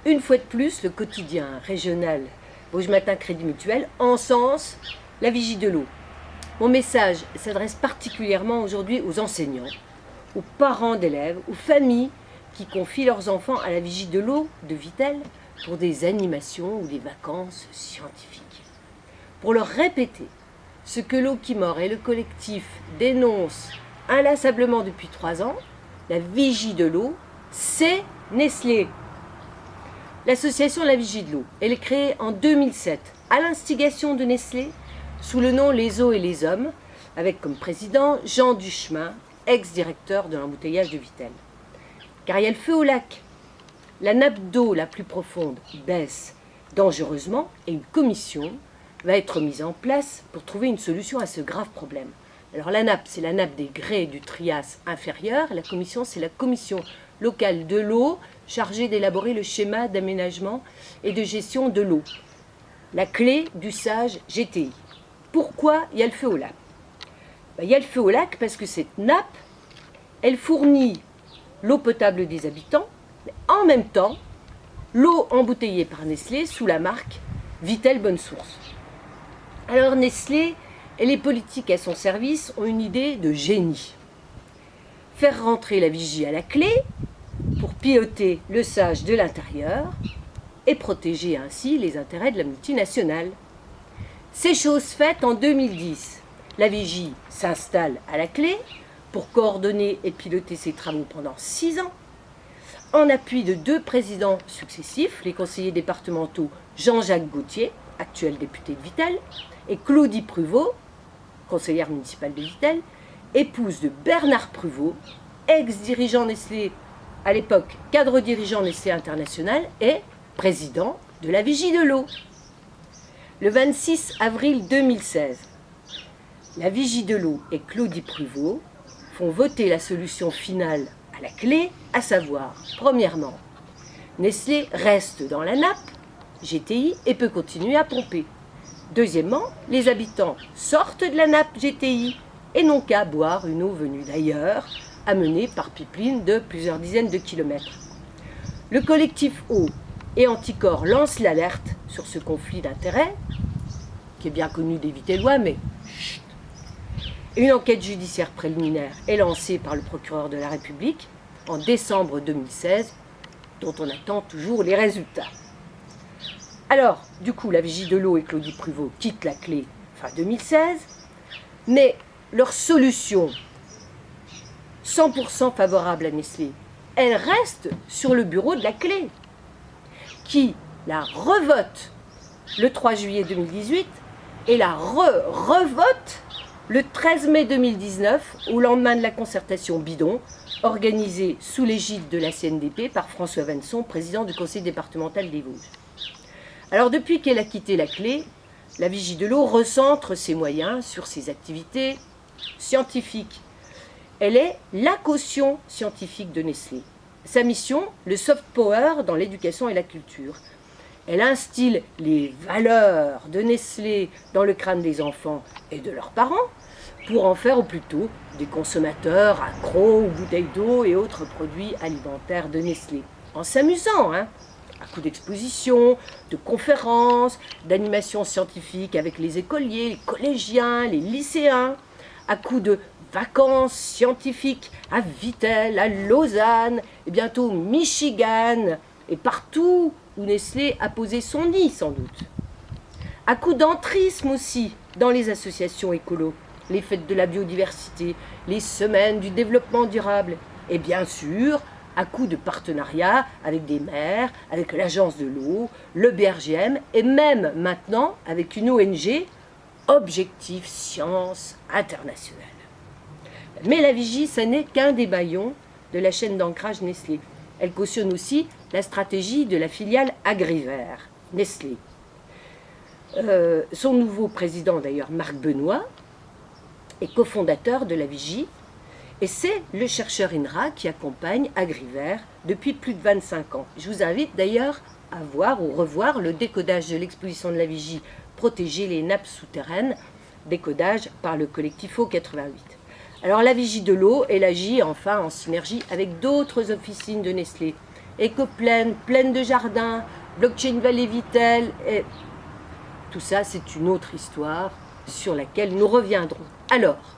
Une fois de plus, le quotidien régional Vosges Matin Crédit Mutuel encense la vigie de l'eau. Mon message s'adresse particulièrement aujourd'hui aux enseignants, aux parents d'élèves, aux familles qui confient leurs enfants à la vigie de l'eau de Vittel pour des animations ou des vacances scientifiques. Pour leur répéter ce que l'eau qui mord et le collectif dénoncent inlassablement depuis 3 ans, la vigie de l'eau, c'est Nestlé. L'association La Vigie de l'eau, elle est créée en 2007 à l'instigation de Nestlé sous le nom Les Eaux et les Hommes, avec comme président Jean Duchemin, ex-directeur de l'embouteillage de Vittel. Car il y a le feu au lac. La nappe d'eau la plus profonde baisse dangereusement et une commission va être mise en place pour trouver une solution à ce grave problème. Alors la nappe, c'est la nappe des grès du Trias inférieur. La commission, c'est la commission locale de l'eau chargée d'élaborer le schéma d'aménagement et de gestion de l'eau. La clé du sage GTI. Pourquoi il y a le feu au lac? Il y a le feu au lac parce que cette nappe, elle fournit l'eau potable des habitants, mais en même temps, l'eau embouteillée par Nestlé sous la marque Vittel Bonne Source. Alors Nestlé et les politiques à son service ont une idée de génie. Faire rentrer la vigie à la clé pour piloter le sage de l'intérieur et protéger ainsi les intérêts de la multinationale. C'est chose faite en 2010. La vigie s'installe à la clé pour coordonner et piloter ses travaux pendant 6 ans, en appui de 2 présidents successifs, les conseillers départementaux Jean-Jacques Gauthier, actuel député de Vittel, et Claudie Pruvot, conseillère municipale de Vittel, épouse de Bernard Pruvot, ex-dirigeant Nestlé, à l'époque cadre dirigeant Nestlé International et président de la Vigie de l'eau. Le 26 avril 2016, la Vigie de l'eau et Claudie Pruvot font voter la solution finale à la clé, à savoir, premièrement, Nestlé reste dans la nappe GTI et peut continuer à pomper. Deuxièmement, les habitants sortent de la nappe GTI et n'ont qu'à boire une eau venue d'ailleurs, amenée par pipeline de plusieurs dizaines de kilomètres. Le collectif Eau et Anticorps lance l'alerte sur ce conflit d'intérêts, qui est bien connu des Vittellois, mais chut. Une enquête judiciaire préliminaire est lancée par le procureur de la République en décembre 2016, dont on attend toujours les résultats. Alors, du coup, la Vigie de l'eau et Claudie Pruvot quittent la clé fin 2016, mais leur solution 100% favorable à Nestlé, elle reste sur le bureau de la clé, qui la revote le 3 juillet 2018 et la revote le 13 mai 2019, au lendemain de la concertation bidon, organisée sous l'égide de la CNDP par François Vanson, président du conseil départemental des Vosges. Alors depuis qu'elle a quitté la clé, la Vigie de l'eau recentre ses moyens sur ses activités scientifiques. Elle est la caution scientifique de Nestlé. Sa mission, le soft power dans l'éducation et la culture. Elle instille les valeurs de Nestlé dans le crâne des enfants et de leurs parents pour en faire au plus tôt des consommateurs accros aux bouteilles d'eau et autres produits alimentaires de Nestlé. En s'amusant, à coups d'expositions, de conférences, d'animations scientifiques avec les écoliers, les collégiens, les lycéens, à coups de vacances scientifiques à Vittel, à Lausanne, et bientôt Michigan, et partout où Nestlé a posé son nid, sans doute. À coup d'entrisme aussi dans les associations écolo, les fêtes de la biodiversité, les semaines du développement durable, et bien sûr, à coup de partenariat avec des maires, avec l'agence de l'eau, le BRGM, et même maintenant avec une ONG, Objectif Science Internationale. Mais la Vigie, ça n'est qu'un des maillons de la chaîne d'ancrage Nestlé. Elle cautionne aussi la stratégie de la filiale Agrivert, Nestlé. Son nouveau président, d'ailleurs, Marc Benoît, est cofondateur de la Vigie, et c'est le chercheur INRA qui accompagne Agrivert depuis plus de 25 ans. Je vous invite d'ailleurs à voir ou revoir le décodage de l'exposition de la Vigie, protéger les nappes souterraines, décodage par le collectif Eau 88. Alors la Vigie de l'eau, elle agit enfin en synergie avec d'autres officines de Nestlé, Écoplaine, Plaine de Jardin, Blockchain Vallée Vitel, et tout ça c'est une autre histoire sur laquelle nous reviendrons. Alors,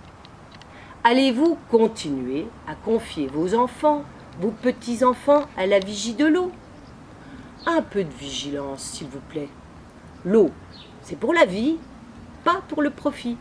allez-vous continuer à confier vos enfants, vos petits-enfants à la vigie de l'eau? Un peu de vigilance, s'il vous plaît. L'eau, c'est pour la vie, pas pour le profit.